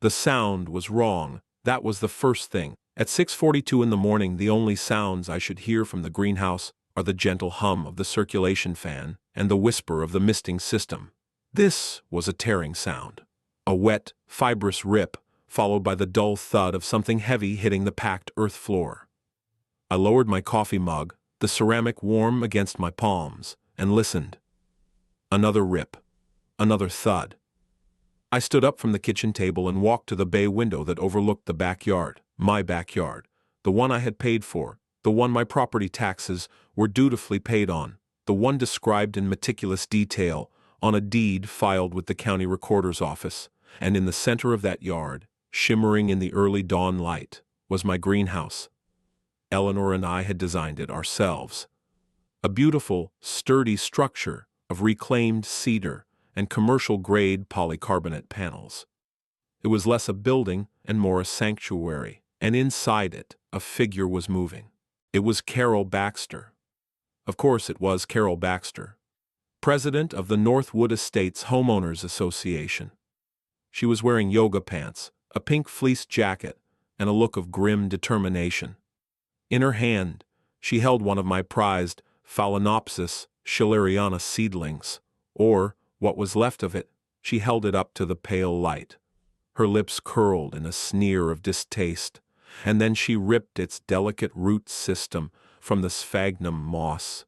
The sound was wrong. That was the first thing. At 6:42 in the morning, the only sounds I should hear from the greenhouse are the gentle hum of the circulation fan and the whisper of the misting system. This was a tearing sound. A wet, fibrous rip, followed by the dull thud of something heavy hitting the packed earth floor. I lowered my coffee mug, the ceramic warm against my palms, and listened. Another rip. Another thud. I stood up from the kitchen table and walked to the bay window that overlooked the backyard, my backyard, the one I had paid for, the one my property taxes were dutifully paid on, the one described in meticulous detail on a deed filed with the county recorder's office, and in the center of that yard, shimmering in the early dawn light, was my greenhouse. Eleanor and I had designed it ourselves. A beautiful, sturdy structure of reclaimed cedar and commercial-grade polycarbonate panels. It was less a building and more a sanctuary, and inside it, a figure was moving. It was Carol Baxter. Of course it was Carol Baxter, president of the Northwood Estates Homeowners Association. She was wearing yoga pants, a pink fleece jacket, and a look of grim determination. In her hand, she held one of my prized Phalaenopsis schilleriana seedlings, or, what was left of it. She held it up to the pale light. Her lips curled in a sneer of distaste, and then she ripped its delicate root system from the sphagnum moss.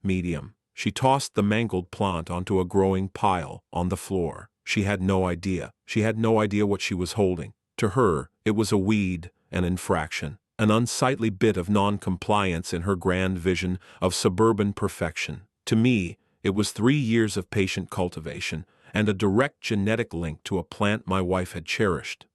Medium. She tossed the mangled plant onto a growing pile on the floor. She had no idea. She had no idea what she was holding. To her, it was a weed, an infraction, an unsightly bit of non-compliance in her grand vision of suburban perfection. To me, it was 3 years of patient cultivation and a direct genetic link to a plant my wife had cherished.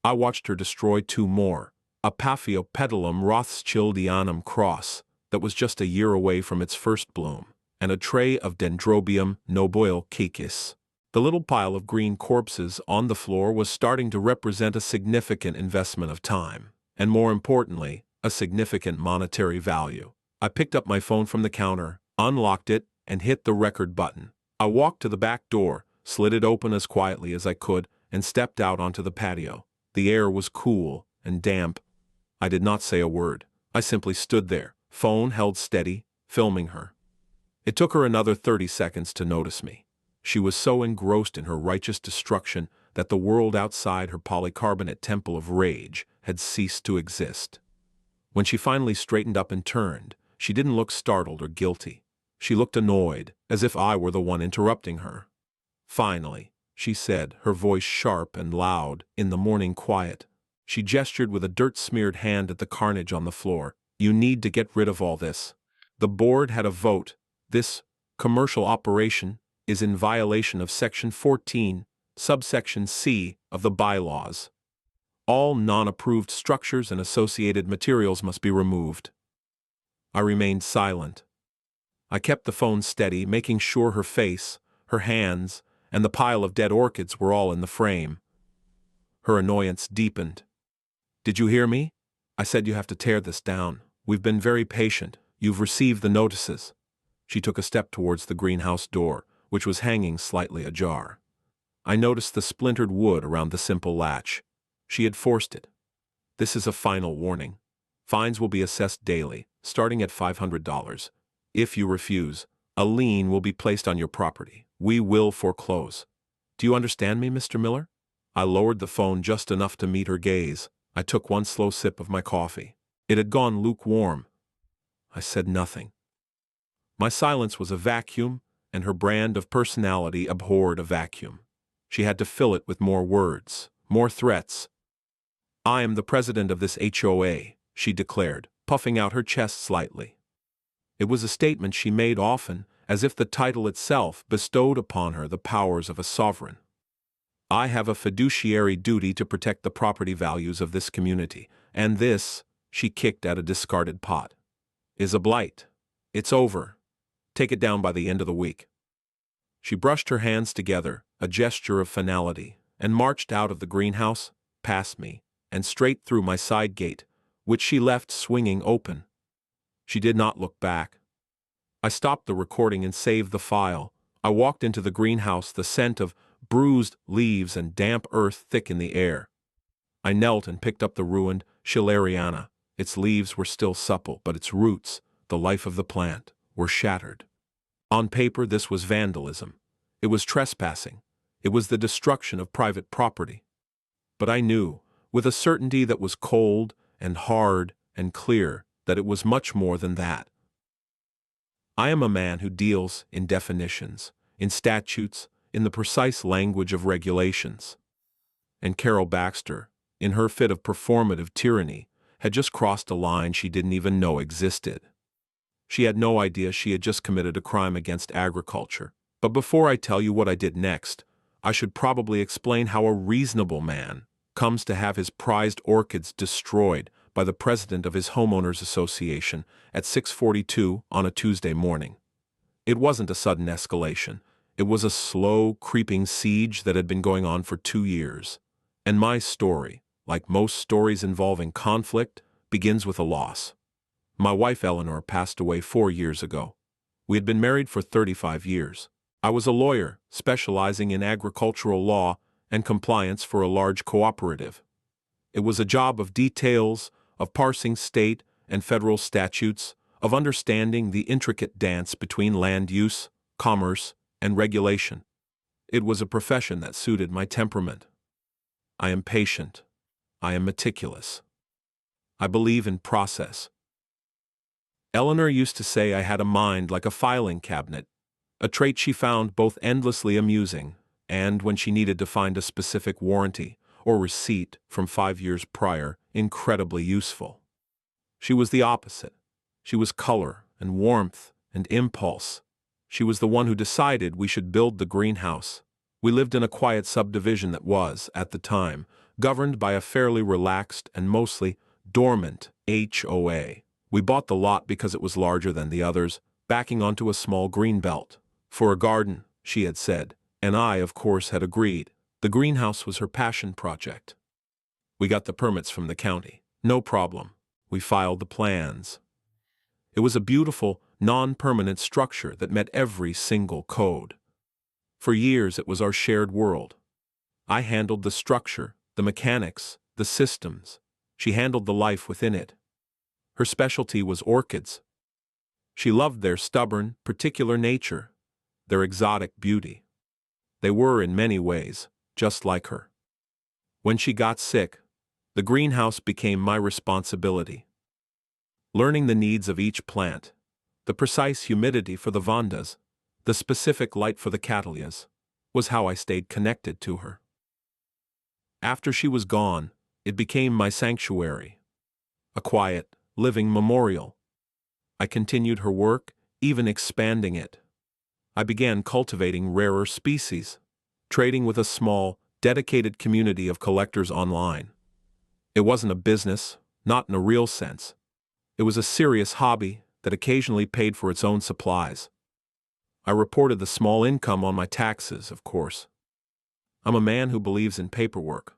I watched her destroy 2 more, a Paphiopedilum Rothschildianum cross that was just a year away from its first bloom, and a tray of Dendrobium noboilcacis. The little pile of green corpses on the floor was starting to represent a significant investment of time, and more importantly, a significant monetary value. I picked up my phone from the counter, unlocked it, and hit the record button. I walked to the back door, slid it open as quietly as I could, and stepped out onto the patio. The air was cool and damp. I did not say a word. I simply stood there, phone held steady, filming her. It took her another 30 seconds to notice me. She was so engrossed in her righteous destruction that the world outside her polycarbonate temple of rage had ceased to exist. When she finally straightened up and turned, she didn't look startled or guilty. She looked annoyed, as if I were the one interrupting her. Finally, she said, her voice sharp and loud in the morning quiet. She gestured with a dirt-smeared hand at the carnage on the floor. You need to get rid of all this. The board had a vote. This commercial operation is in violation of Section 14, subsection C of the bylaws. All non-approved structures and associated materials must be removed. I remained silent. I kept the phone steady, making sure her face, her hands, and the pile of dead orchids were all in the frame. Her annoyance deepened. Did you hear me? I said you have to tear this down. We've been very patient. You've received the notices. She took a step towards the greenhouse door, which was hanging slightly ajar. I noticed the splintered wood around the simple latch. She had forced it. This is a final warning. Fines will be assessed daily, starting at $500. If you refuse, a lien will be placed on your property. We will foreclose. Do you understand me, Mr. Miller? I lowered the phone just enough to meet her gaze. I took one slow sip of my coffee. It had gone lukewarm. I said nothing. My silence was a vacuum, and her brand of personality abhorred a vacuum. She had to fill it with more words, more threats. I am the president of this HOA, she declared, puffing out her chest slightly. It was a statement she made often, as if the title itself bestowed upon her the powers of a sovereign. I have a fiduciary duty to protect the property values of this community, and this, she kicked at a discarded pot, is a blight. It's over. Take it down by the end of the week. She brushed her hands together, a gesture of finality, and marched out of the greenhouse, past me, and straight through my side gate, which she left swinging open. She did not look back. I stopped the recording and saved the file. I walked into the greenhouse, the scent of bruised leaves and damp earth thick in the air. I knelt and picked up the ruined Schilleriana. Its leaves were still supple, but its roots, the life of the plant, were shattered. On paper, this was vandalism. It was trespassing. It was the destruction of private property. But I knew, with a certainty that was cold and hard and clear, that it was much more than that. I am a man who deals in definitions, in statutes, in the precise language of regulations. And Carol Baxter, in her fit of performative tyranny, had just crossed a line she didn't even know existed. She had no idea she had just committed a crime against agriculture. But before I tell you what I did next, I should probably explain how a reasonable man comes to have his prized orchids destroyed by the president of his homeowners association at 6:42 on a Tuesday morning. It wasn't a sudden escalation. It was a slow, creeping siege that had been going on for 2 years. And my story, like most stories involving conflict, begins with a loss. My wife Eleanor passed away 4 years ago. We had been married for 35 years. I was a lawyer, specializing in agricultural law and compliance for a large cooperative. It was a job of details, of parsing state and federal statutes, of understanding the intricate dance between land use, commerce, and regulation. It was a profession that suited my temperament. I am patient. I am meticulous. I believe in process. Eleanor used to say I had a mind like a filing cabinet, a trait she found both endlessly amusing and, when she needed to find a specific warranty or receipt from 5 years prior, incredibly useful. She was the opposite. She was color and warmth and impulse. She was the one who decided we should build the greenhouse. We lived in a quiet subdivision that was, at the time, governed by a fairly relaxed and mostly dormant HOA. We bought the lot because it was larger than the others, backing onto a small green belt. For a garden, she had said, and I, of course, had agreed. The greenhouse was her passion project. We got the permits from the county. No problem. We filed the plans. It was a beautiful, non-permanent structure that met every single code. For years it was our shared world. I handled the structure, the mechanics, the systems. She handled the life within it. Her specialty was orchids. She loved their stubborn, particular nature, their exotic beauty. They were, in many ways, just like her. When she got sick, the greenhouse became my responsibility. Learning the needs of each plant, the precise humidity for the vandas, the specific light for the cattleyas, was how I stayed connected to her. After she was gone, it became my sanctuary, a quiet, living memorial. I continued her work, even expanding it. I began cultivating rarer species, trading with a small, dedicated community of collectors online. It wasn't a business, not in a real sense. It was a serious hobby that occasionally paid for its own supplies. I reported the small income on my taxes, of course. I'm a man who believes in paperwork.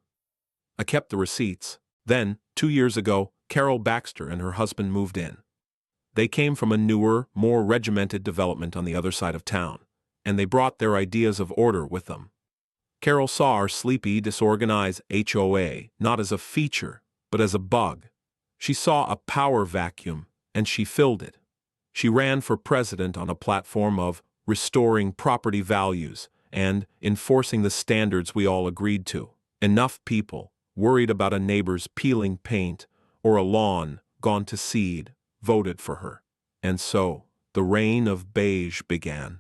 I kept the receipts. Then, 2 years ago, Carol Baxter and her husband moved in. They came from a newer, more regimented development on the other side of town, and they brought their ideas of order with them. Carol saw our sleepy, disorganized HOA not as a feature, but as a bug. She saw a power vacuum, and she filled it. She ran for president on a platform of restoring property values and enforcing the standards we all agreed to. Enough people, worried about a neighbor's peeling paint or a lawn gone to seed, voted for her. And so, the reign of beige began.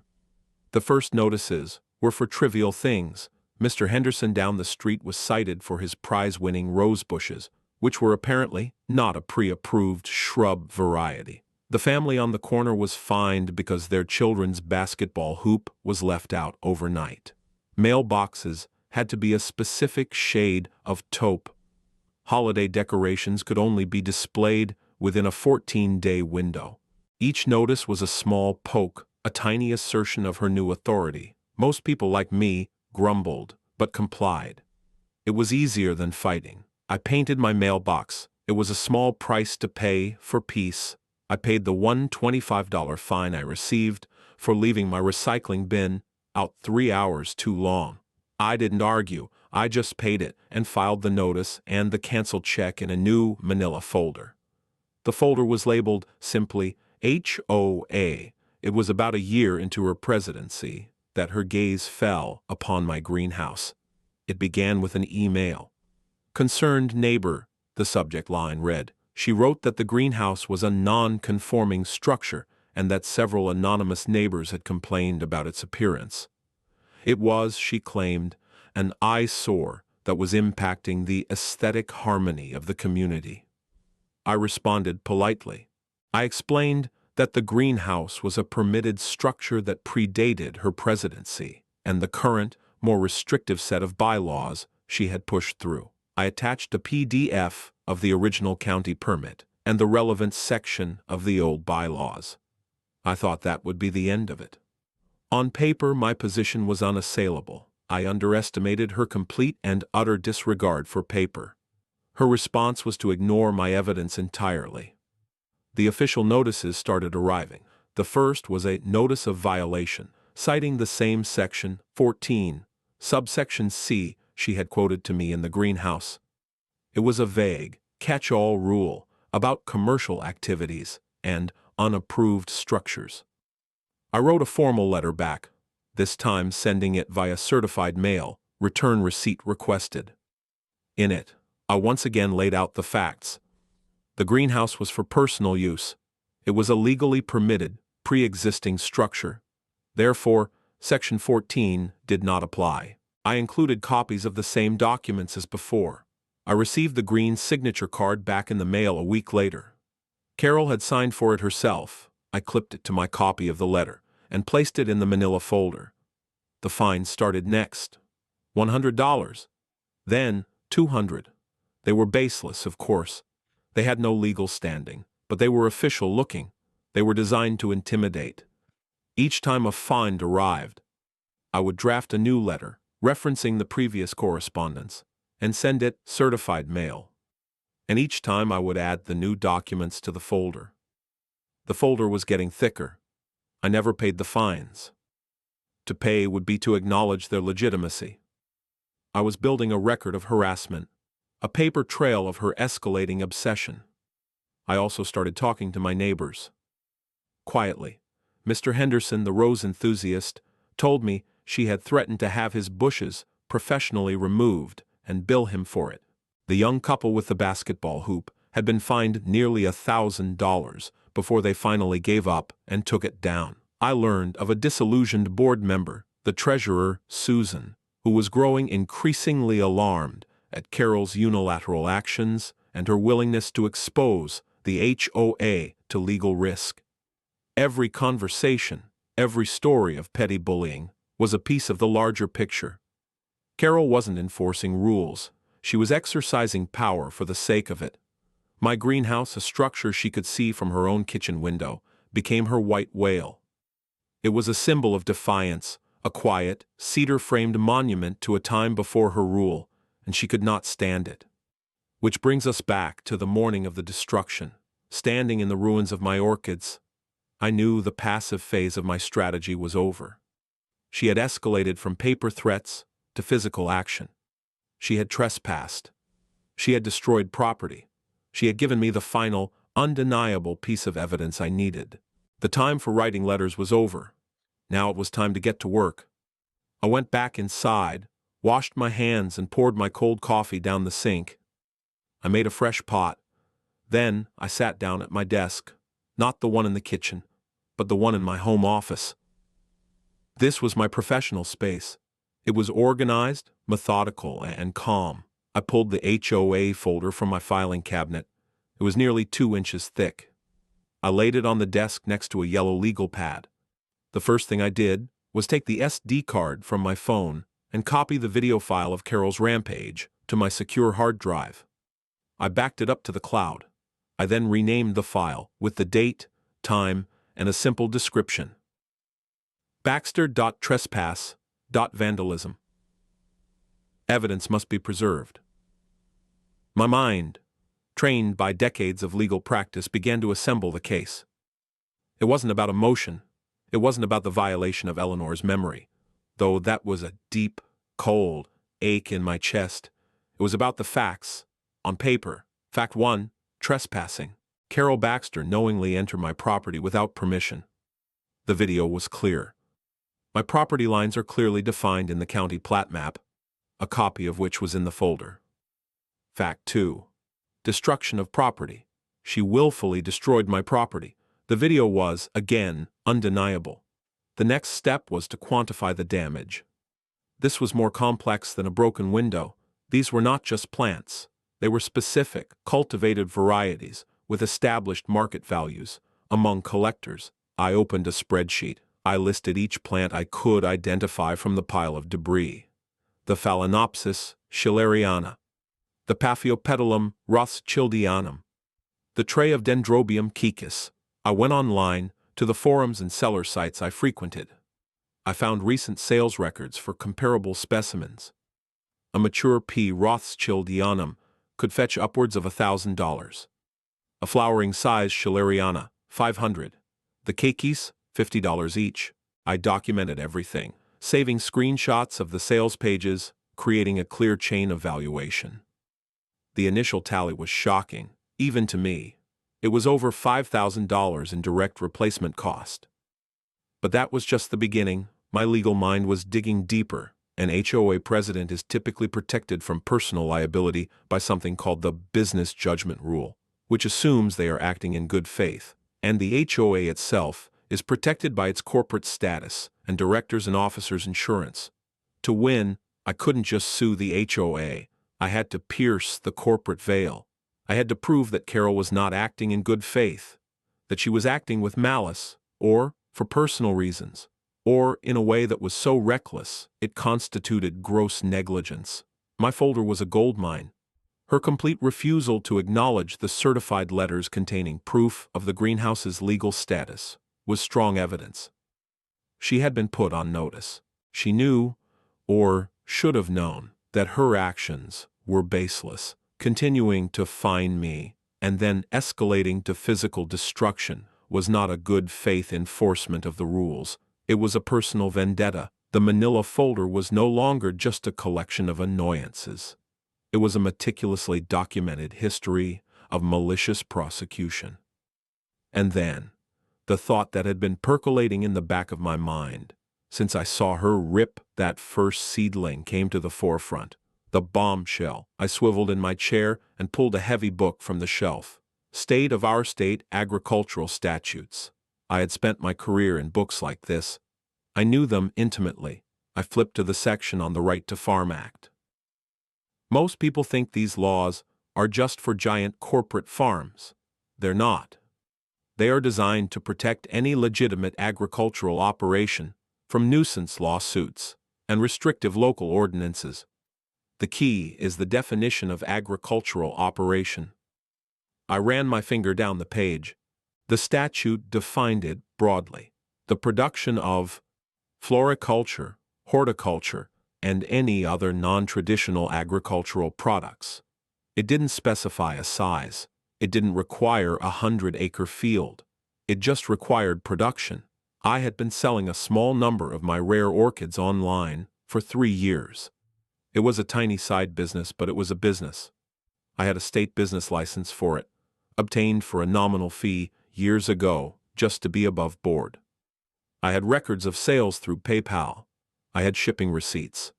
The first notices were for trivial things. Mr. Henderson down the street was cited for his prize-winning rose bushes, which were apparently not a pre-approved shrub variety. The family on the corner was fined because their children's basketball hoop was left out overnight. Mailboxes had to be a specific shade of taupe. Holiday decorations could only be displayed within a 14-day window. Each notice was a small poke, a tiny assertion of her new authority. Most people like me grumbled, but complied. It was easier than fighting. I painted my mailbox. It was a small price to pay for peace. I paid the $125 fine I received for leaving my recycling bin out 3 hours too long. I didn't argue. I just paid it and filed the notice and the canceled check in a new manila folder. The folder was labeled simply HOA. It was about a year into her presidency that her gaze fell upon my greenhouse. It began with an email. "Concerned neighbor," the subject line read. She wrote that the greenhouse was a non-conforming structure and that several anonymous neighbors had complained about its appearance. It was, she claimed, an eyesore that was impacting the aesthetic harmony of the community. I responded politely. I explained that the greenhouse was a permitted structure that predated her presidency and the current, more restrictive set of bylaws she had pushed through. I attached a PDF of the original county permit and the relevant section of the old bylaws. I thought that would be the end of it. On paper, my position was unassailable. I underestimated her complete and utter disregard for paper. Her response was to ignore my evidence entirely. The official notices started arriving. The first was a notice of violation, citing the same section 14, subsection C she had quoted to me in the greenhouse. It was a vague, catch-all rule about commercial activities and unapproved structures. I wrote a formal letter back, this time sending it via certified mail, return receipt requested. In it, I once again laid out the facts. The greenhouse was for personal use. It was a legally permitted, pre-existing structure. Therefore, Section 14 did not apply. I included copies of the same documents as before. I received the green signature card back in the mail a week later. Carol had signed for it herself. I clipped it to my copy of the letter and placed it in the manila folder. The fine started next. $100. Then, $200. They were baseless, of course. They had no legal standing, but they were official looking. They were designed to intimidate. Each time a fine arrived, I would draft a new letter, referencing the previous correspondence, and send it certified mail. And each time I would add the new documents to the folder. The folder was getting thicker. I never paid the fines. To pay would be to acknowledge their legitimacy. I was building a record of harassment, a paper trail of her escalating obsession. I also started talking to my neighbors. Quietly, Mr. Henderson, the rose enthusiast, told me she had threatened to have his bushes professionally removed and bill him for it. The young couple with the basketball hoop had been fined nearly $1,000 before they finally gave up and took it down. I learned of a disillusioned board member, the treasurer, Susan, who was growing increasingly alarmed at Carol's unilateral actions and her willingness to expose the HOA to legal risk. Every conversation, every story of petty bullying was a piece of the larger picture. Carol wasn't enforcing rules. She was exercising power for the sake of it. My greenhouse, a structure she could see from her own kitchen window, became her white whale. It was a symbol of defiance, a quiet, cedar-framed monument to a time before her rule, and she could not stand it. Which brings us back to the morning of the destruction. Standing in the ruins of my orchids, I knew the passive phase of my strategy was over. She had escalated from paper threats to physical action. She had trespassed. She had destroyed property. She had given me the final, undeniable piece of evidence I needed. The time for writing letters was over. Now it was time to get to work. I went back inside, washed my hands and poured my cold coffee down the sink. I made a fresh pot. Then I sat down at my desk, not the one in the kitchen, but the one in my home office. This was my professional space. It was organized, methodical, and calm. I pulled the HOA folder from my filing cabinet. It was nearly 2 inches thick. I laid it on the desk next to a yellow legal pad. The first thing I did was take the SD card from my phone and copy the video file of Carol's rampage to my secure hard drive. I backed it up to the cloud. I then renamed the file with the date, time, and a simple description. Baxter.trespass.vandalism. Evidence must be preserved. My mind, trained by decades of legal practice, began to assemble the case. It wasn't about emotion. It wasn't about the violation of Eleanor's memory, though that was a deep, cold ache in my chest. It was about the facts. On paper. Fact 1. Trespassing. Carol Baxter knowingly entered my property without permission. The video was clear. My property lines are clearly defined in the county plat map, a copy of which was in the folder. Fact 2. Destruction of property. She willfully destroyed my property. The video was, again, undeniable. The next step was to quantify the damage. This was more complex than a broken window. These were not just plants. They were specific, cultivated varieties with established market values. Among collectors, I opened a spreadsheet. I listed each plant I could identify from the pile of debris. The Phalaenopsis schilleriana, the Paphiopedilum rothschildianum, the tray of Dendrobium caecus. I went online to the forums and seller sites I frequented. I found recent sales records for comparable specimens. A mature P. rothschildianum could fetch upwards of $1,000. A flowering size schilleriana, $500. The caecus, $50 each. I documented everything, saving screenshots of the sales pages, creating a clear chain of valuation. The initial tally was shocking, even to me. It was over $5,000 in direct replacement cost. But that was just the beginning. My legal mind was digging deeper. An HOA president is typically protected from personal liability by something called the business judgment rule, which assumes they are acting in good faith, and the HOA itself is protected by its corporate status and directors and officers' insurance. To win, I couldn't just sue the HOA. I had to pierce the corporate veil. I had to prove that Carol was not acting in good faith, that she was acting with malice, or for personal reasons, or in a way that was so reckless it constituted gross negligence. My folder was a goldmine. Her complete refusal to acknowledge the certified letters containing proof of the greenhouse's legal status was strong evidence. She had been put on notice. She knew, or should have known, that her actions were baseless. Continuing to fine me, and then escalating to physical destruction, was not a good faith enforcement of the rules. It was a personal vendetta. The manila folder was no longer just a collection of annoyances. It was a meticulously documented history of malicious prosecution. And then, the thought that had been percolating in the back of my mind, since I saw her rip that first seedling, came to the forefront. The bombshell. I swiveled in my chair and pulled a heavy book from the shelf. State of Our State Agricultural Statutes. I had spent my career in books like this. I knew them intimately. I flipped to the section on the Right to Farm Act. Most people think these laws are just for giant corporate farms. They're not. They are designed to protect any legitimate agricultural operation from nuisance lawsuits and restrictive local ordinances. The key is the definition of agricultural operation. I ran my finger down the page. The statute defined it broadly: the production of floriculture, horticulture, and any other non-traditional agricultural products. It didn't specify a size. It didn't require a 100-acre field. It just required production. I had been selling a small number of my rare orchids online for 3 years. It was a tiny side business, but it was a business. I had a state business license for it, obtained for a nominal fee years ago just to be above board. I had records of sales through PayPal. I had shipping receipts.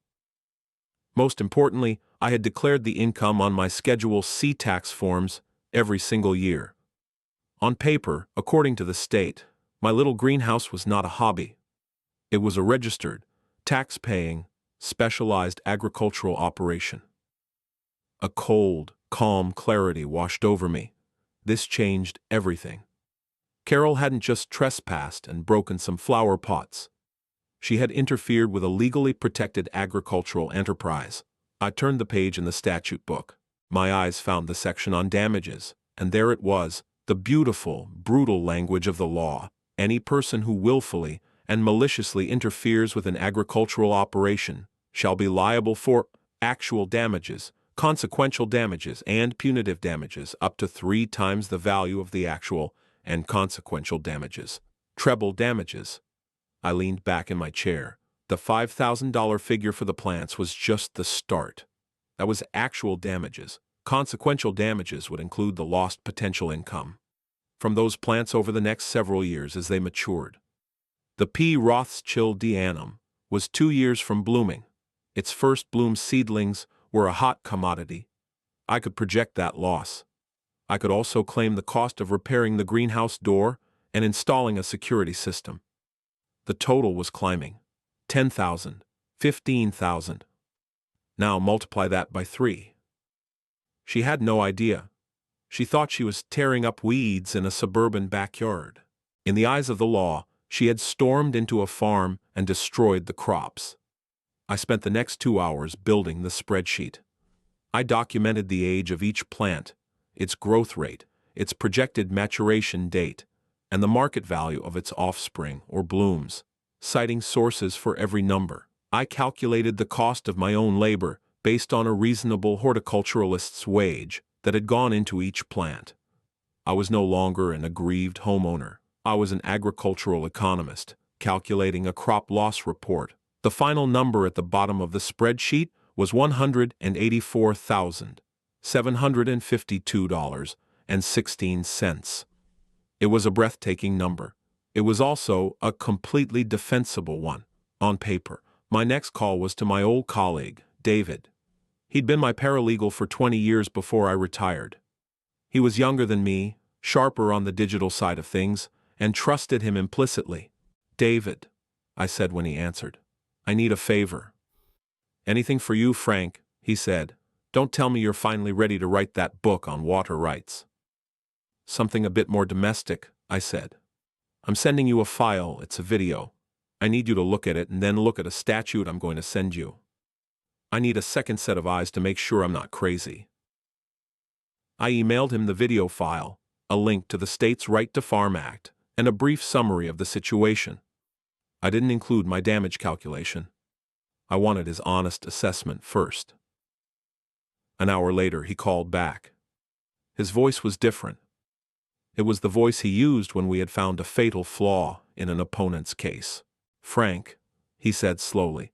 Most importantly, I had declared the income on my Schedule C tax forms every single year. On paper, according to the state, my little greenhouse was not a hobby. It was a registered, tax-paying, specialized agricultural operation. A cold, calm clarity washed over me. This changed everything. Carol hadn't just trespassed and broken some flower pots. She had interfered with a legally protected agricultural enterprise. I turned the page in the statute book. My eyes found the section on damages, and there it was, the beautiful, brutal language of the law. Any person who willfully and maliciously interferes with an agricultural operation shall be liable for actual damages, consequential damages, and punitive damages up to 3 times the value of the actual and consequential damages. Treble damages. I leaned back in my chair, The $5,000 figure for the plants was just the start. That was actual damages. Consequential damages would include the lost potential income from those plants over the next several years as they matured. The P. Rothschildianum was 2 years from blooming. Its first bloom seedlings were a hot commodity. I could project that loss. I could also claim the cost of repairing the greenhouse door and installing a security system. The total was climbing. 10,000, 15,000. Now multiply that by 3. She had no idea. She thought she was tearing up weeds in a suburban backyard. In the eyes of the law, she had stormed into a farm and destroyed the crops. I spent the next 2 hours building the spreadsheet. I documented the age of each plant, its growth rate, its projected maturation date, and the market value of its offspring or blooms, citing sources for every number. I calculated the cost of my own labor based on a reasonable horticulturalist's wage that had gone into each plant. I was no longer an aggrieved homeowner. I was an agricultural economist, calculating a crop loss report. The final number at the bottom of the spreadsheet was $184,752.16. It was a breathtaking number. It was also a completely defensible one, on paper. My next call was to my old colleague, David. He'd been my paralegal for 20 years before I retired. He was younger than me, sharper on the digital side of things, and trusted him implicitly. "David," I said when he answered, "I need a favor." "Anything for you, Frank," he said. "Don't tell me you're finally ready to write that book on water rights." "Something a bit more domestic," I said. "I'm sending you a file, it's a video. I need you to look at it and then look at a statute I'm going to send you. I need a second set of eyes to make sure I'm not crazy." I emailed him the video file, a link to the state's Right to Farm Act, and a brief summary of the situation. I didn't include my damage calculation. I wanted his honest assessment first. An hour later, he called back. His voice was different. It was the voice he used when we had found a fatal flaw in an opponent's case. "Frank," he said slowly,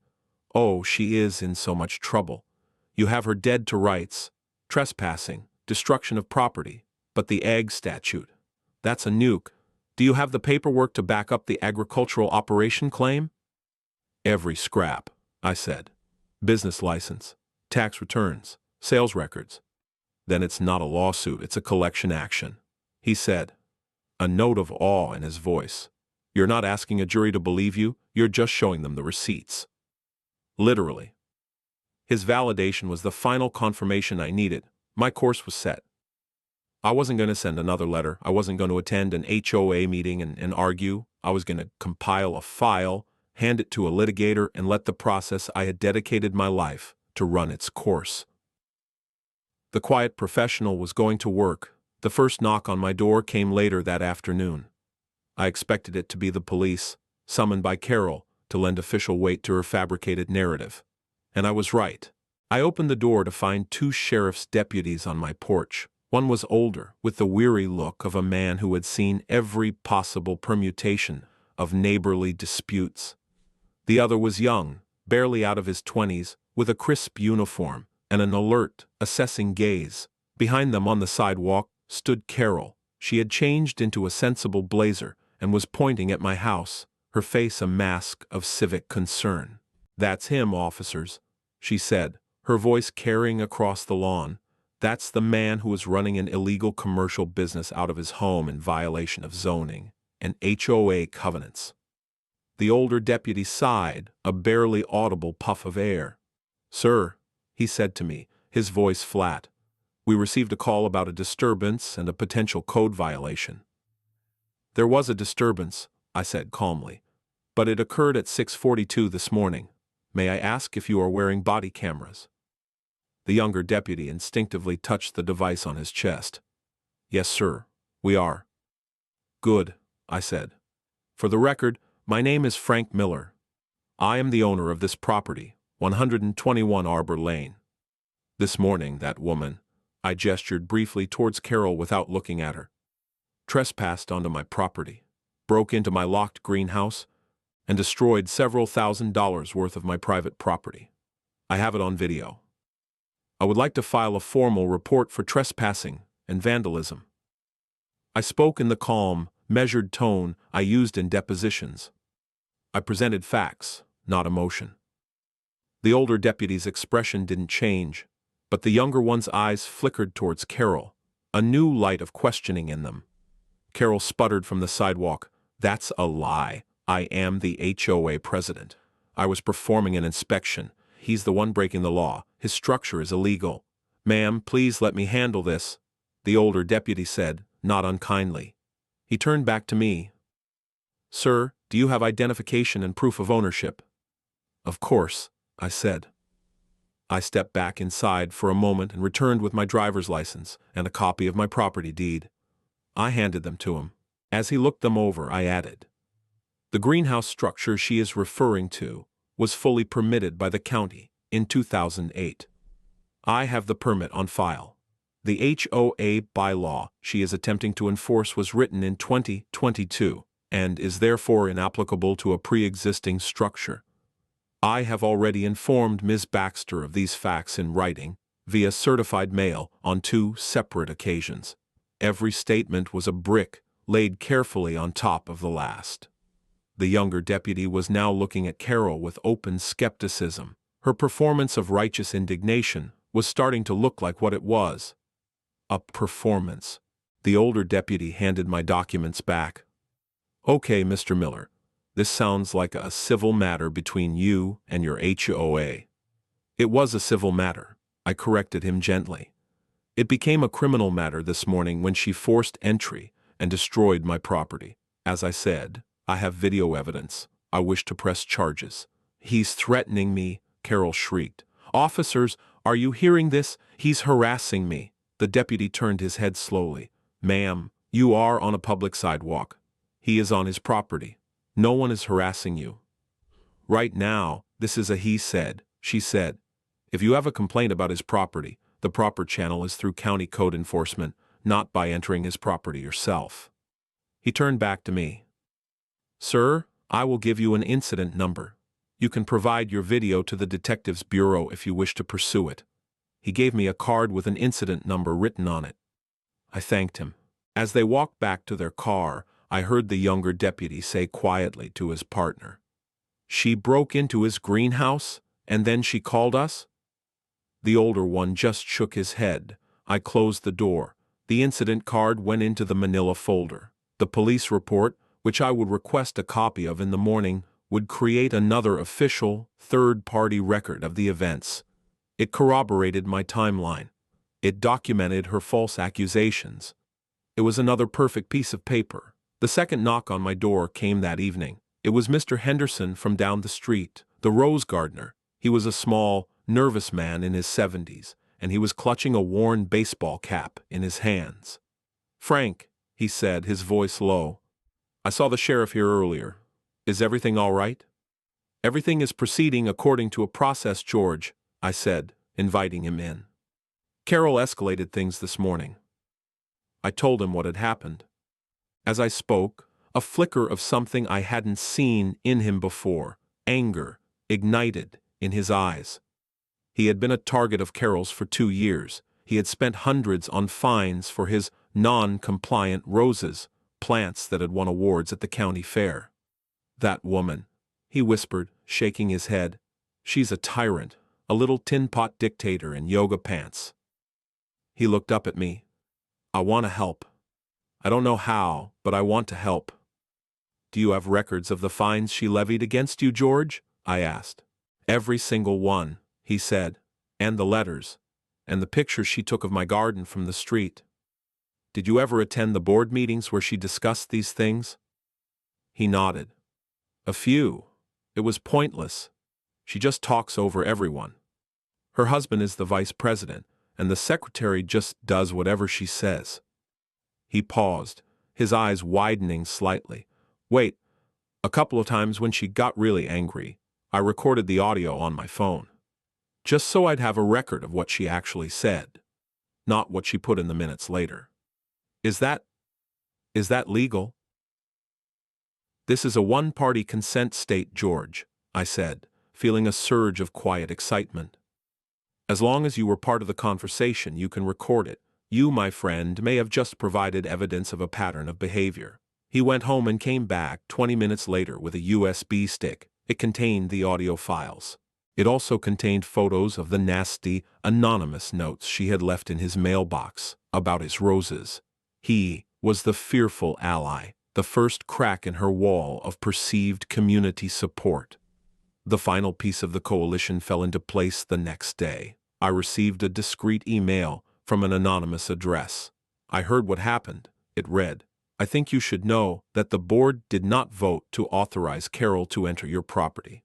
"oh, she is in so much trouble. You have her dead to rights, trespassing, destruction of property, but the ag statute, that's a nuke. Do you have the paperwork to back up the agricultural operation claim?" "Every scrap," I said. "Business license, tax returns, sales records." "Then it's not a lawsuit, it's a collection action," he said, a note of awe in his voice. "You're not asking a jury to believe you, you're just showing them the receipts." Literally. His validation was the final confirmation I needed. My course was set. I wasn't going to send another letter. I wasn't going to attend an HOA meeting and argue. I was going to compile a file, hand it to a litigator, and let the process I had dedicated my life to run its course. The quiet professional was going to work. The first knock on my door came later that afternoon. I expected it to be the police, summoned by Carol to lend official weight to her fabricated narrative. And I was right. I opened the door to find 2 sheriff's deputies on my porch. One was older, with the weary look of a man who had seen every possible permutation of neighborly disputes. The other was young, barely out of his 20s, with a crisp uniform and an alert, assessing gaze. Behind them on the sidewalk stood Carol. She had changed into a sensible blazer and was pointing at my house, her face a mask of civic concern. "That's him, officers," she said, her voice carrying across the lawn. "That's the man who is running an illegal commercial business out of his home in violation of zoning and HOA covenants." The older deputy sighed, a barely audible puff of air. "Sir," he said to me, his voice flat, "we received a call about a disturbance and a potential code violation." "There was a disturbance," I said calmly, "but it occurred at 6:42 this morning. May I ask if you are wearing body cameras?" The younger deputy instinctively touched the device on his chest. "Yes, sir, we are." "Good," I said. "For the record, my name is Frank Miller. I am the owner of this property, 121 Arbor Lane. This morning, that woman," I gestured briefly towards Carol without looking at her, "trespassed onto my property, broke into my locked greenhouse, and destroyed several $1,000s worth of my private property. I have it on video. I would like to file a formal report for trespassing and vandalism. I spoke in the calm, measured tone I used in depositions. I presented facts, not emotion. The older deputy's expression didn't change, but the younger one's eyes flickered towards Carol, a new light of questioning in them. Carol sputtered from the sidewalk, "That's a lie. I am the HOA president. I was performing an inspection. He's the one breaking the law. His structure is illegal. Ma'am, please let me handle this," the older deputy said, not unkindly. He turned back to me. "Sir, do you have identification and proof of ownership?" "Of course," I said. I stepped back inside for a moment and returned with my driver's license and a copy of my property deed. I handed them to him. As he looked them over, I added, "The greenhouse structure she is referring to was fully permitted by the county in 2008. I have the permit on file. The HOA bylaw she is attempting to enforce was written in 2022 and is therefore inapplicable to a pre-existing structure. I have already informed Ms. Baxter of these facts in writing, via certified mail, on 2 separate occasions. Every statement was a brick laid carefully on top of the last." The younger deputy was now looking at Carol with open skepticism. Her performance of righteous indignation was starting to look like what it was: a performance. The older deputy handed my documents back. "Okay, Mr. Miller. This sounds like a civil matter between you and your HOA." "It was a civil matter," I corrected him gently. "It became a criminal matter this morning when she forced entry and destroyed my property. As I said, I have video evidence. I wish to press charges." "He's threatening me," Carol shrieked. "Officers, are you hearing this? He's harassing me." The deputy turned his head slowly. "Ma'am, you are on a public sidewalk. He is on his property. No one is harassing you." "Right now, this is a he said, she said. If you have a complaint about his property, the proper channel is through county code enforcement, not by entering his property yourself." He turned back to me. "Sir, I will give you an incident number. You can provide your video to the Detectives Bureau if you wish to pursue it." He gave me a card with an incident number written on it. I thanked him. As they walked back to their car, I heard the younger deputy say quietly to his partner, "She broke into his greenhouse, and then she called us?" The older one just shook his head. I closed the door. The incident card went into the manila folder. The police report, which I would request a copy of in the morning, would create another official, third-party record of the events. It corroborated my timeline. It documented her false accusations. It was another perfect piece of paper. The second knock on my door came that evening. It was Mr. Henderson from down the street, the rose gardener. He was a small, nervous man in his 70s, and he was clutching a worn baseball cap in his hands. "Frank," he said, his voice low, "I saw the sheriff here earlier. Is everything all right?" "Everything is proceeding according to a process, George," I said, inviting him in. "Carol escalated things this morning." I told him what had happened. As I spoke, a flicker of something I hadn't seen in him before, anger, ignited in his eyes. He had been a target of Carol's for 2 years. He had spent hundreds on fines for his non-compliant roses, plants that had won awards at the county fair. "That woman," he whispered, shaking his head. "She's a tyrant, a little tin pot dictator in yoga pants." He looked up at me. "I want to help. I don't know how, but I want to help." "Do you have records of the fines she levied against you, George?" I asked. "Every single one," he said, "and the letters, and the pictures she took of my garden from the street." "Did you ever attend the board meetings where she discussed these things?" He nodded. "A few. It was pointless. She just talks over everyone. Her husband is the vice president, and the secretary just does whatever she says." He paused, his eyes widening slightly. "Wait, a couple of times when she got really angry, I recorded the audio on my phone. Just so I'd have a record of what she actually said, not what she put in the minutes later." Is that legal?" This is a one-party consent state, George, I said, feeling a surge of quiet excitement. As long as you were part of the conversation, you can record it. You, my friend, may have just provided evidence of a pattern of behavior. He went home and came back 20 minutes later with a USB stick. It contained the audio files. It also contained photos of the nasty, anonymous notes she had left in his mailbox about his roses. He was the fearful ally, the first crack in her wall of perceived community support. The final piece of the coalition fell into place the next day. I received a discreet email from an anonymous address. I heard what happened. It read, "I think you should know that the board did not vote to authorize Carol to enter your property.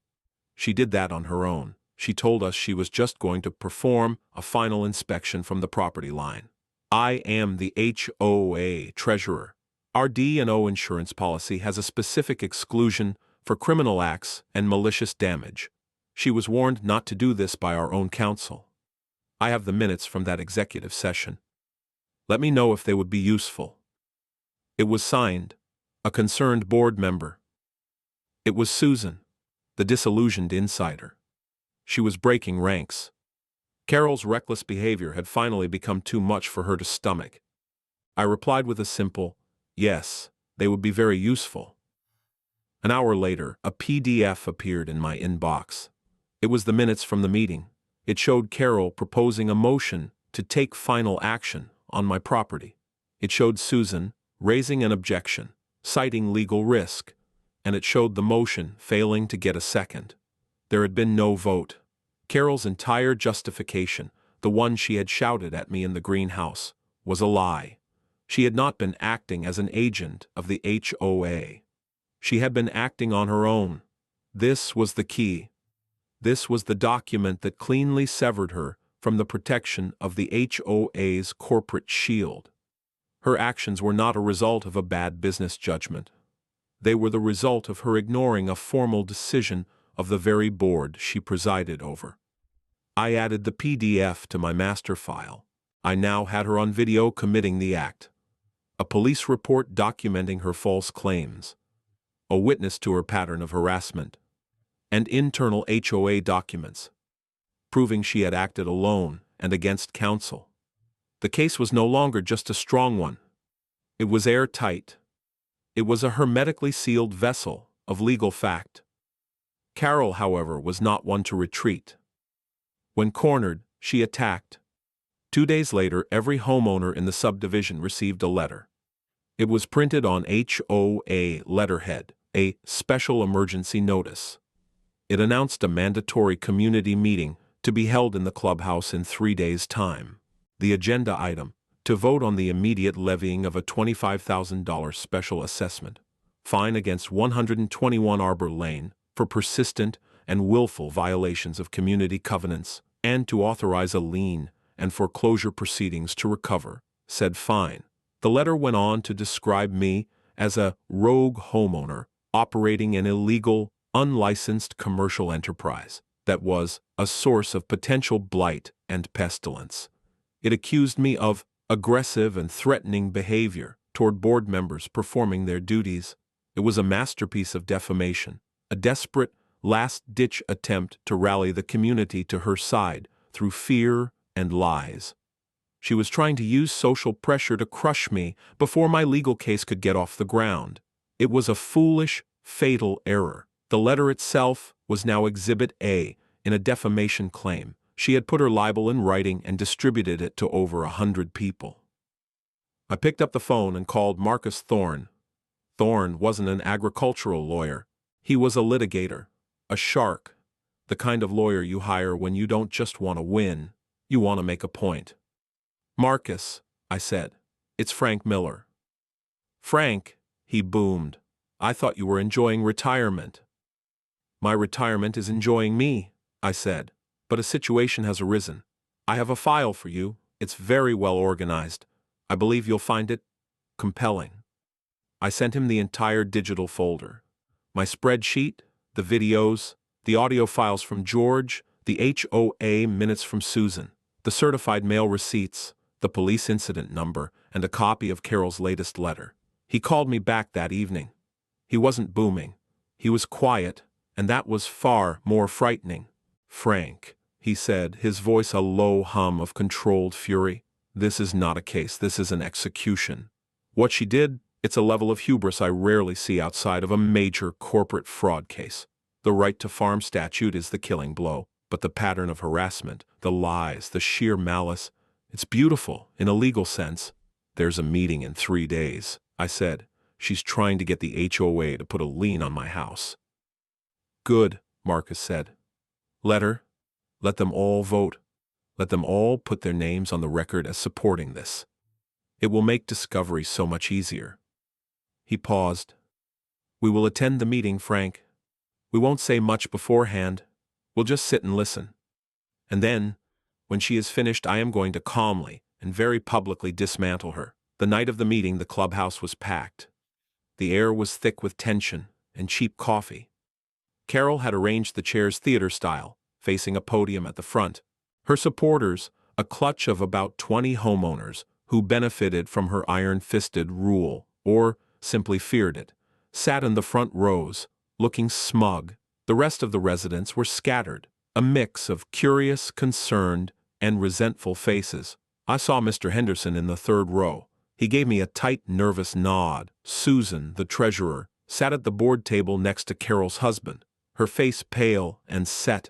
She did that on her own. She told us she was just going to perform a final inspection from the property line. I am the HOA treasurer. Our D&O insurance policy has a specific exclusion for criminal acts and malicious damage. She was warned not to do this by our own counsel. I have the minutes from that executive session. Let me know if they would be useful." It was signed, a concerned board member. It was Susan, the disillusioned insider. She was breaking ranks. Carol's reckless behavior had finally become too much for her to stomach. I replied with a simple, "Yes, they would be very useful." An hour later, a PDF appeared in my inbox. It was the minutes from the meeting. It showed Carol proposing a motion to take final action on my property. It showed Susan raising an objection, citing legal risk, and it showed the motion failing to get a second. There had been no vote. Carol's entire justification, the one she had shouted at me in the greenhouse, was a lie. She had not been acting as an agent of the HOA. She had been acting on her own. This was the key. This was the document that cleanly severed her from the protection of the HOA's corporate shield. Her actions were not a result of a bad business judgment. They were the result of her ignoring a formal decision of the very board she presided over. I added the PDF to my master file. I now had her on video committing the act. A police report documenting her false claims. A witness to her pattern of harassment. And internal HOA documents, proving she had acted alone and against counsel. The case was no longer just a strong one. It was airtight. It was a hermetically sealed vessel of legal fact. Carol, however, was not one to retreat. When cornered, she attacked. 2 days later, every homeowner in the subdivision received a letter. It was printed on HOA letterhead, a special emergency notice. It announced a mandatory community meeting to be held in the clubhouse in 3 days' time. The agenda item, to vote on the immediate levying of a $25,000 special assessment fine against 121 Arbor Lane for persistent and willful violations of community covenants, and to authorize a lien and foreclosure proceedings to recover said fine. The letter went on to describe me as a rogue homeowner operating an illegal, unlicensed commercial enterprise that was a source of potential blight and pestilence. It accused me of aggressive and threatening behavior toward board members performing their duties. It was a masterpiece of defamation, a desperate, last-ditch attempt to rally the community to her side through fear and lies. She was trying to use social pressure to crush me before my legal case could get off the ground. It was a foolish, fatal error. The letter itself was now Exhibit A in a defamation claim. She had put her libel in writing and distributed it to over 100 people. I picked up the phone and called Marcus Thorne. Thorne wasn't an agricultural lawyer. He was a litigator, a shark, the kind of lawyer you hire when you don't just want to win, you want to make a point. "Marcus," I said, "it's Frank Miller." "Frank," he boomed, "I thought you were enjoying retirement." "My retirement is enjoying me," I said, "but a situation has arisen. I have a file for you. It's very well organized. I believe you'll find it compelling." I sent him the entire digital folder. My spreadsheet, the videos, the audio files from George, the HOA minutes from Susan, the certified mail receipts, the police incident number, and a copy of Carol's latest letter. He called me back that evening. He wasn't booming. He was quiet, and that was far more frightening. "Frank," he said, his voice a low hum of controlled fury, "this is not a case, this is an execution. What she did, it's a level of hubris I rarely see outside of a major corporate fraud case. The right to farm statute is the killing blow, but the pattern of harassment, the lies, the sheer malice, it's beautiful in a legal sense." "There's a meeting in 3 days," I said. "She's trying to get the HOA to put a lien on my house." "Good," Marcus said. "Let her. Let them all vote. Let them all put their names on the record as supporting this. It will make discovery so much easier." He paused. "We will attend the meeting, Frank. We won't say much beforehand. We'll just sit and listen. And then, when she is finished, I am going to calmly and very publicly dismantle her." The night of the meeting, the clubhouse was packed. The air was thick with tension and cheap coffee. Carol had arranged the chairs theater style, facing a podium at the front. Her supporters, a clutch of about 20 homeowners who benefited from her iron-fisted rule, or simply feared it, sat in the front rows, looking smug. The rest of the residents were scattered, a mix of curious, concerned, and resentful faces. I saw Mr. Henderson in the third row. He gave me a tight, nervous nod. Susan, the treasurer, sat at the board table next to Carol's husband, her face pale and set.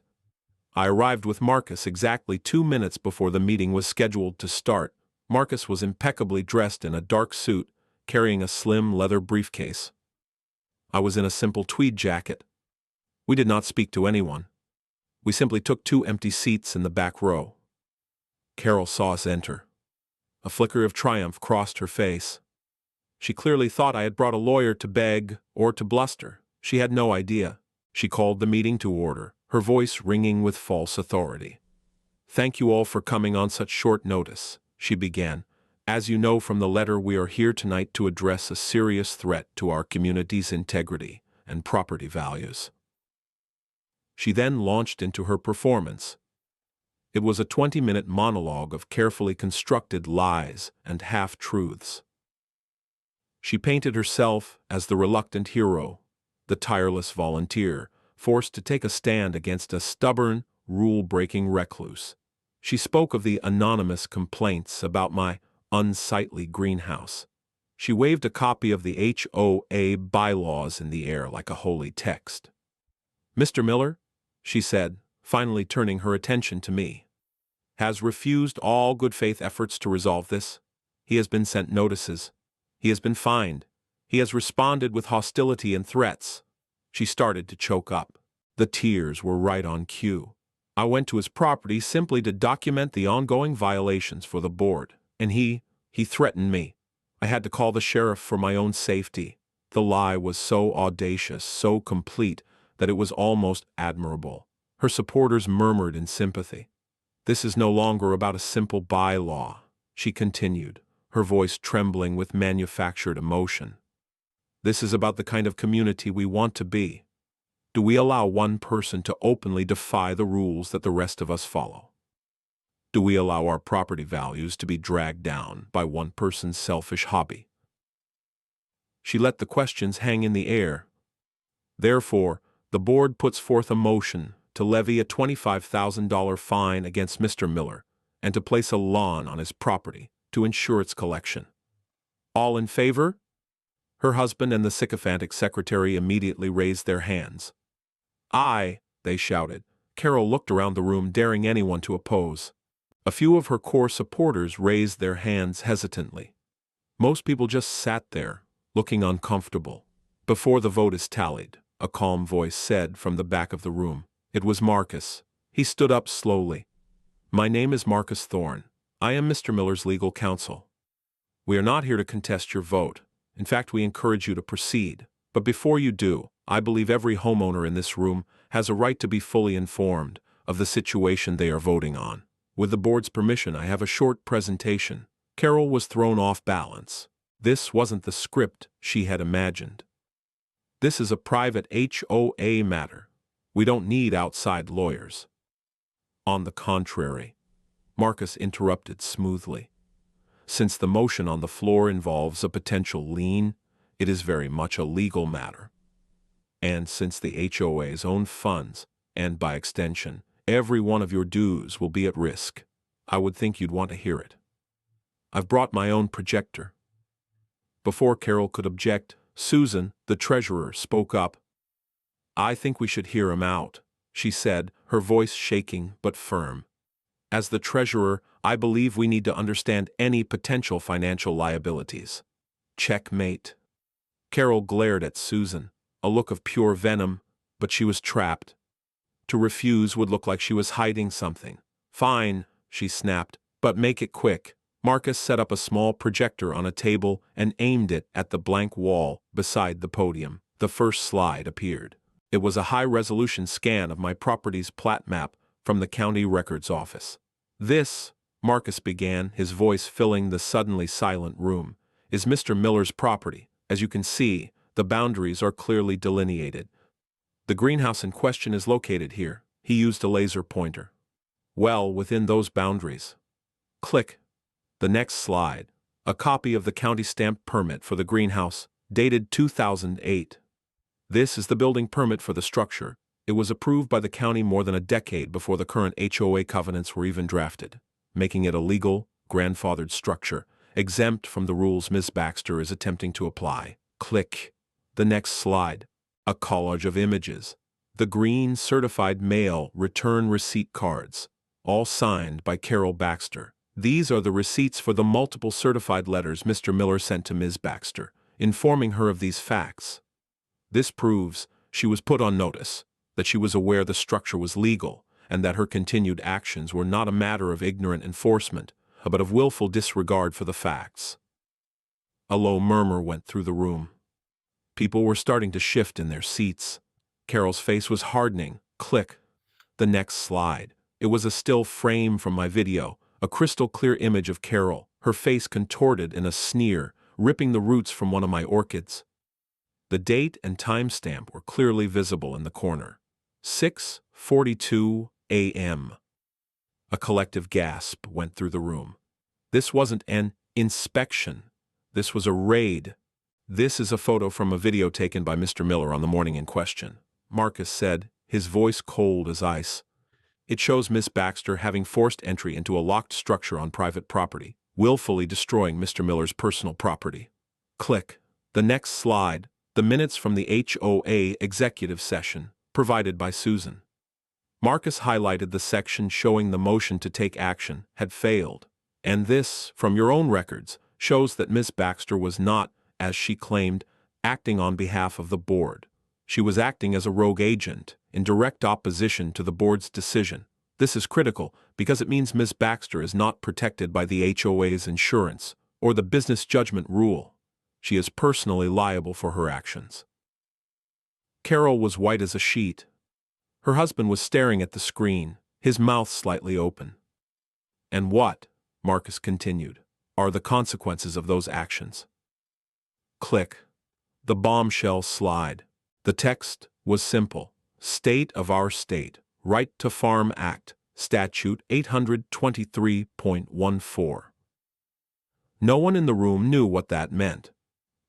I arrived with Marcus exactly 2 minutes before the meeting was scheduled to start. Marcus was impeccably dressed in a dark suit, carrying a slim leather briefcase. I was in a simple tweed jacket. We did not speak to anyone. We simply took 2 empty seats in the back row. Carol saw us enter. A flicker of triumph crossed her face. She clearly thought I had brought a lawyer to beg or to bluster. She had no idea. She called the meeting to order, her voice ringing with false authority. "Thank you all for coming on such short notice," she began. "As you know from the letter, we are here tonight to address a serious threat to our community's integrity and property values." She then launched into her performance. It was a 20-minute monologue of carefully constructed lies and half-truths. She painted herself as the reluctant hero, the tireless volunteer, forced to take a stand against a stubborn, rule-breaking recluse. She spoke of the anonymous complaints about my unsightly greenhouse. She waved a copy of the HOA bylaws in the air like a holy text. "Mr. Miller," she said, finally turning her attention to me, "has refused all good faith efforts to resolve this. He has been sent notices. He has been fined. He has responded with hostility and threats." She started to choke up. The tears were right on cue. "I went to his property simply to document the ongoing violations for the board, and he threatened me. I had to call the sheriff for my own safety." The lie was so audacious, so complete, that it was almost admirable. Her supporters murmured in sympathy. "This is no longer about a simple bylaw," she continued, her voice trembling with manufactured emotion. "This is about the kind of community we want to be. Do we allow one person to openly defy the rules that the rest of us follow? Do we allow our property values to be dragged down by one person's selfish hobby?" She let the questions hang in the air. "Therefore, the board puts forth a motion to levy a $25,000 fine against Mr. Miller and to place a lawn on his property to ensure its collection. All in favor?" Her husband and the sycophantic secretary immediately raised their hands. "Aye," they shouted. Carol looked around the room, daring anyone to oppose. A few of her core supporters raised their hands hesitantly. Most people just sat there, looking uncomfortable. "Before the vote is tallied," a calm voice said from the back of the room. It was Marcus. He stood up slowly. "My name is Marcus Thorne. I am Mr. Miller's legal counsel. We are not here to contest your vote. In fact, we encourage you to proceed. But before you do, I believe every homeowner in this room has a right to be fully informed of the situation they are voting on. With the board's permission, I have a short presentation." Carol was thrown off balance. This wasn't the script she had imagined. "This is a private HOA matter. We don't need outside lawyers." "On the contrary," Marcus interrupted smoothly. "Since the motion on the floor involves a potential lien, it is very much a legal matter. And since the HOA's own funds, and by extension, every one of your dues will be at risk, I would think you'd want to hear it. I've brought my own projector. Before Carol could object, Susan, the treasurer, spoke up. I think we should hear him out, she said, her voice shaking but firm. As the treasurer, I believe we need to understand any potential financial liabilities. Checkmate. Carol glared at Susan, a look of pure venom, but she was trapped. To refuse would look like she was hiding something. Fine, she snapped, but make it quick. Marcus set up a small projector on a table and aimed it at the blank wall beside the podium. The first slide appeared. It was a high-resolution scan of my property's plat map from the county records office. This, Marcus began, his voice filling the suddenly silent room, is Mr. Miller's property. As you can see, the boundaries are clearly delineated. The greenhouse in question is located here. He used a laser pointer. Well, within those boundaries. Click. The next slide. A copy of the county stamped permit for the greenhouse, dated 2008. This is the building permit for the structure. It was approved by the county more than a decade before the current HOA covenants were even drafted, making it a legal, grandfathered structure, exempt from the rules Ms. Baxter is attempting to apply. Click. The next slide. A collage of images. The green certified mail return receipt cards, all signed by Carol Baxter. These are the receipts for the multiple certified letters Mr. Miller sent to Ms. Baxter, informing her of these facts. This proves she was put on notice, that she was aware the structure was legal, and that her continued actions were not a matter of ignorant enforcement, but of willful disregard for the facts. A low murmur went through the room. People were starting to shift in their seats. Carol's face was hardening. Click. The next slide. It was a still frame from my video, a crystal-clear image of Carol, her face contorted in a sneer, ripping the roots from one of my orchids. The date and timestamp were clearly visible in the corner. 6:42 a.m. A collective gasp went through the room. This wasn't an inspection. This was a raid. This is a photo from a video taken by Mr. Miller on the morning in question, Marcus said, his voice cold as ice. It shows Miss Baxter having forced entry into a locked structure on private property, willfully destroying Mr. Miller's personal property. Click. The next slide. The minutes from the HOA executive session, provided by Susan. Marcus highlighted the section showing the motion to take action had failed, and this, from your own records, shows that Miss Baxter was not, as she claimed, acting on behalf of the board. She was acting as a rogue agent, in direct opposition to the board's decision. This is critical because it means Miss Baxter is not protected by the HOA's insurance or the business judgment rule. She is personally liable for her actions. Carol was white as a sheet. Her husband was staring at the screen, his mouth slightly open. And what, Marcus continued, are the consequences of those actions? Click. The bombshell slide. The text was simple. State of our state, Right to Farm Act, Statute 823.14. No one in the room knew what that meant,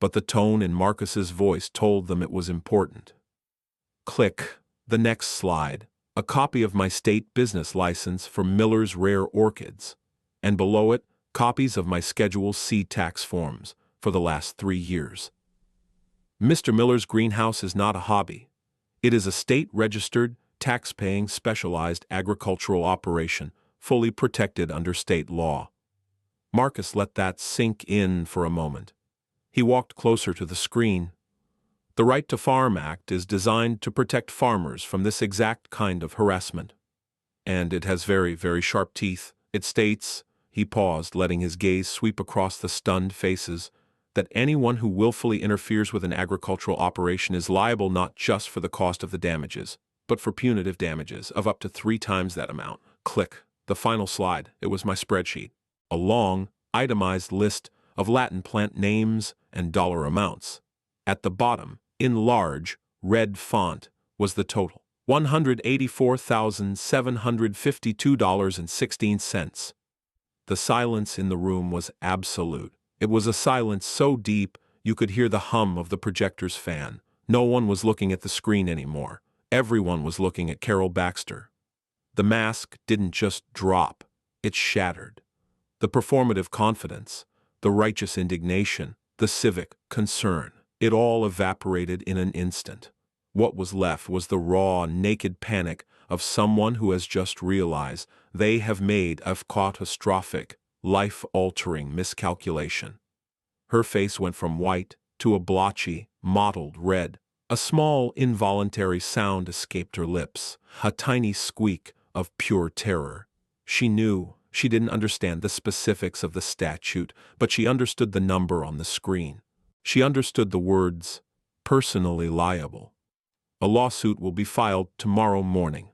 but the tone in Marcus's voice told them it was important. Click. The next slide. A copy of my state business license for Miller's Rare Orchids, and below it, copies of my Schedule C tax forms for the last 3 years. Mr. Miller's greenhouse is not a hobby. It is a state-registered, tax-paying, specialized agricultural operation, fully protected under state law. Marcus let that sink in for a moment. He walked closer to the screen. The Right to Farm Act is designed to protect farmers from this exact kind of harassment. And it has very, very sharp teeth. It states, he paused, letting his gaze sweep across the stunned faces, that anyone who willfully interferes with an agricultural operation is liable not just for the cost of the damages, but for punitive damages of up to 3 times that amount. Click. The final slide. It was my spreadsheet. A long, itemized list of Latin plant names and dollar amounts. At the bottom, in large, red font, was the total. $184,752.16. The silence in the room was absolute. It was a silence so deep you could hear the hum of the projector's fan. No one was looking at the screen anymore. Everyone was looking at Carol Baxter. The mask didn't just drop, it shattered. The performative confidence, the righteous indignation, the civic concern, it all evaporated in an instant. What was left was the raw, naked panic of someone who has just realized they have made a catastrophic, life-altering miscalculation. Her face went from white to a blotchy, mottled red. A small, involuntary sound escaped her lips, a tiny squeak of pure terror. She knew. She didn't understand the specifics of the statute, but she understood the number on the screen. She understood the words, "personally liable." "A lawsuit will be filed tomorrow morning,"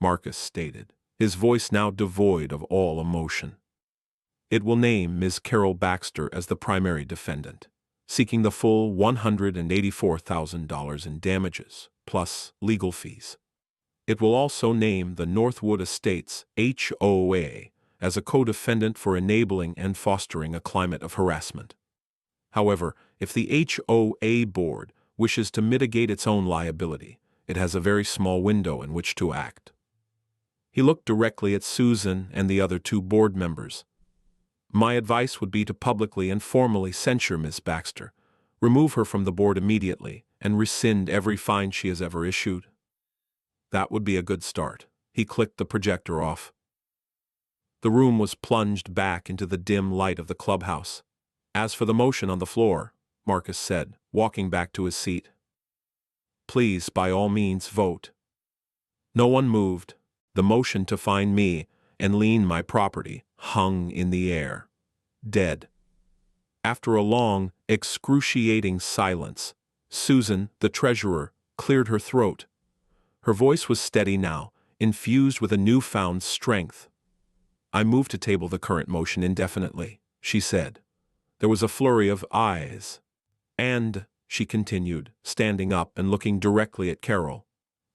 Marcus stated, his voice now devoid of all emotion. "It will name Ms. Carol Baxter as the primary defendant, seeking the full $184,000 in damages, plus legal fees. It will also name the Northwood Estates HOA as a co-defendant for enabling and fostering a climate of harassment. However, if the HOA board wishes to mitigate its own liability, it has a very small window in which to act." He looked directly at Susan and the other two board members. "My advice would be to publicly and formally censure Miss Baxter, remove her from the board immediately, and rescind every fine she has ever issued." That would be a good start. He clicked the projector off. The room was plunged back into the dim light of the clubhouse. "As for the motion on the floor," Marcus said, walking back to his seat, "please, by all means, vote." No one moved. The motion to fine me and lien my property hung in the air, dead. After a long, excruciating silence, Susan, the treasurer, cleared her throat. Her voice was steady now, infused with a newfound strength. "I move to table the current motion indefinitely," she said. There was a flurry of eyes. "And," she continued, standing up and looking directly at Carol,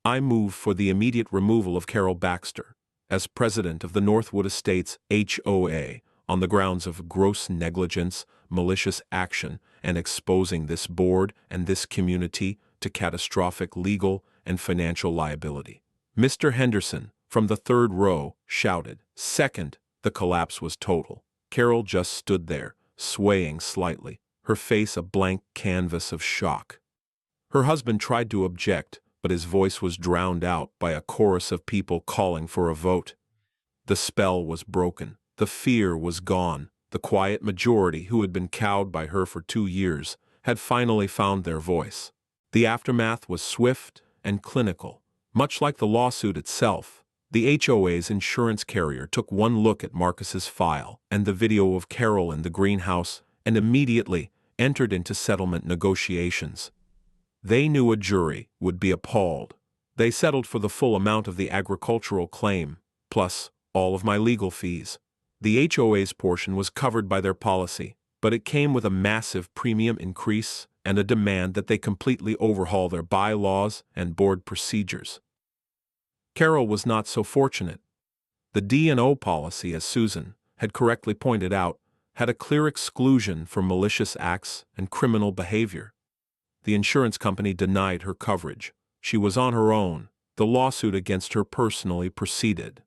"I move for the immediate removal of Carol Baxter as president of the Northwood Estates HOA on the grounds of gross negligence, malicious action, and exposing this board and this community to catastrophic legal and financial liability." Mr. Henderson, from the third row, shouted, "Second." The collapse was total. Carol just stood there, swaying slightly, her face a blank canvas of shock. Her husband tried to object, but his voice was drowned out by a chorus of people calling for a vote. The spell was broken. The fear was gone. The quiet majority who had been cowed by her for 2 years had finally found their voice. The aftermath was swift and clinical. Much like the lawsuit itself, the HOA's insurance carrier took one look at Marcus's file and the video of Carol in the greenhouse and immediately entered into settlement negotiations. They knew a jury would be appalled. They settled for the full amount of the agricultural claim, plus all of my legal fees. The HOA's portion was covered by their policy, but it came with a massive premium increase and a demand that they completely overhaul their bylaws and board procedures. Carol was not so fortunate. The D&O policy, as Susan had correctly pointed out, had a clear exclusion for malicious acts and criminal behavior. The insurance company denied her coverage. She was on her own. The lawsuit against her personally proceeded.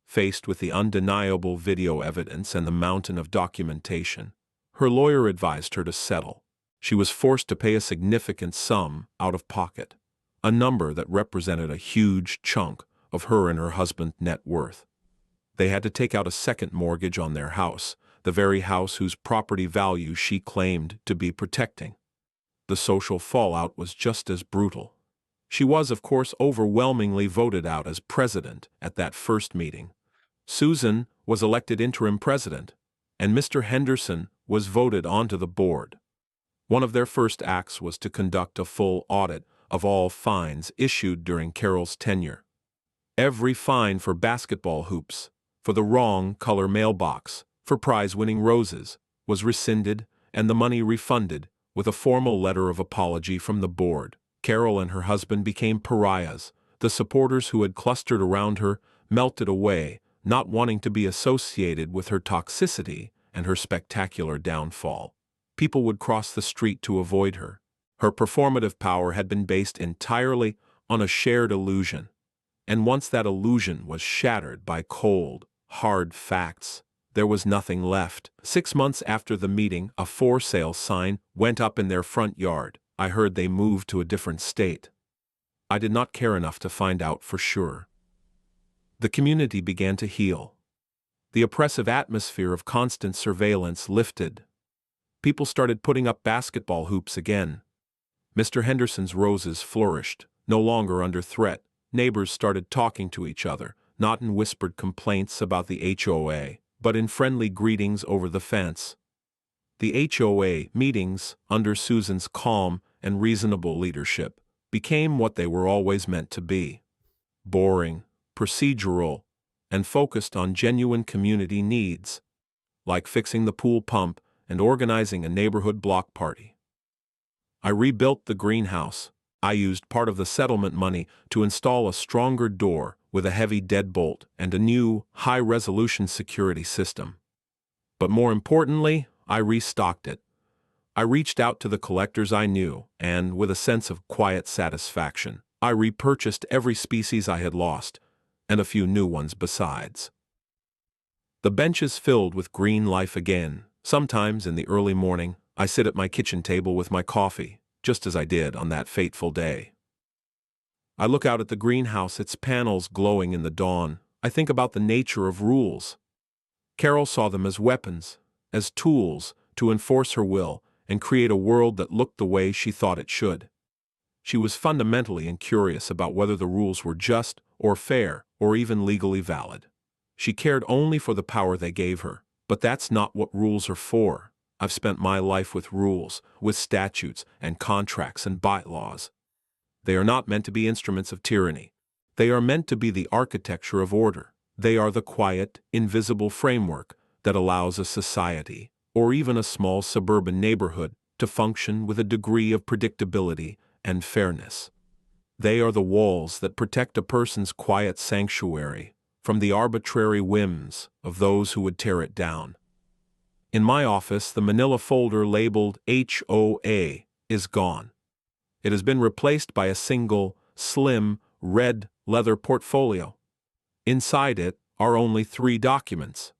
Faced with the undeniable video evidence and the mountain of documentation, her lawyer advised her to settle. She was forced to pay a significant sum out of pocket, a number that represented a huge chunk of her and her husband's net worth. They had to take out a second mortgage on their house, the very house whose property value she claimed to be protecting. The social fallout was just as brutal. She was, of course, overwhelmingly voted out as president at that first meeting. Susan was elected interim president, and Mr. Henderson was voted onto the board. One of their first acts was to conduct a full audit of all fines issued during Carol's tenure. Every fine for basketball hoops, for the wrong color mailbox, for prize-winning roses, was rescinded and the money refunded with a formal letter of apology from the board. Carol and her husband became pariahs. The supporters who had clustered around her melted away, not wanting to be associated with her toxicity and her spectacular downfall. People would cross the street to avoid her. Her performative power had been based entirely on a shared illusion, and once that illusion was shattered by cold, hard facts, there was nothing left. 6 months after the meeting, a for sale sign went up in their front yard. I heard they moved to a different state. I did not care enough to find out for sure. The community began to heal. The oppressive atmosphere of constant surveillance lifted. People started putting up basketball hoops again. Mr. Henderson's roses flourished, no longer under threat. Neighbors started talking to each other, not in whispered complaints about the HOA, but in friendly greetings over the fence. The HOA meetings, under Susan's calm and reasonable leadership, became what they were always meant to be: boring, procedural, and focused on genuine community needs, like fixing the pool pump and organizing a neighborhood block party. I rebuilt the greenhouse. I used part of the settlement money to install a stronger door with a heavy deadbolt and a new, high-resolution security system. But more importantly, I restocked it. I reached out to the collectors I knew, and, with a sense of quiet satisfaction, I repurchased every species I had lost, and a few new ones besides. The benches filled with green life again. Sometimes in the early morning, I sit at my kitchen table with my coffee, just as I did on that fateful day. I look out at the greenhouse, its panels glowing in the dawn. I think about the nature of rules. Carol saw them as weapons, as tools to enforce her will and create a world that looked the way she thought it should. She was fundamentally incurious about whether the rules were just or fair or even legally valid. She cared only for the power they gave her, but that's not what rules are for. I've spent my life with rules, with statutes and contracts and bylaws. They are not meant to be instruments of tyranny. They are meant to be the architecture of order. They are the quiet, invisible framework that allows a society, or even a small suburban neighborhood, to function with a degree of predictability and fairness. They are the walls that protect a person's quiet sanctuary from the arbitrary whims of those who would tear it down. In my office, the manila folder labeled HOA is gone. It has been replaced by a single, slim, red leather portfolio. Inside it are only 3 documents: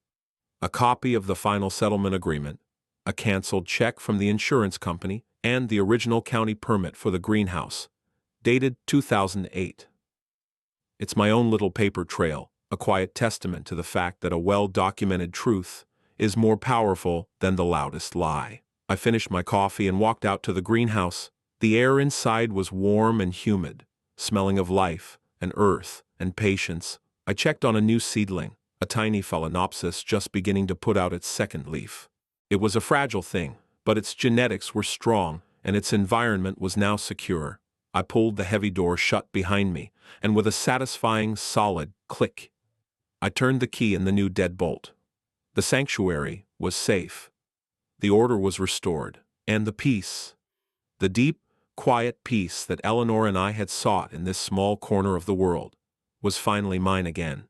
a copy of the final settlement agreement, a canceled check from the insurance company, and the original county permit for the greenhouse, dated 2008. It's my own little paper trail, a quiet testament to the fact that a well-documented truth is more powerful than the loudest lie. I finished my coffee and walked out to the greenhouse. The air inside was warm and humid, smelling of life and earth and patience. I checked on a new seedling, a tiny phalaenopsis just beginning to put out its second leaf. It was a fragile thing, but its genetics were strong and its environment was now secure. I pulled the heavy door shut behind me, and with a satisfying, solid click, I turned the key in the new deadbolt. The sanctuary was safe. The order was restored, and the peace, the deep, quiet peace that Eleanor and I had sought in this small corner of the world, was finally mine again.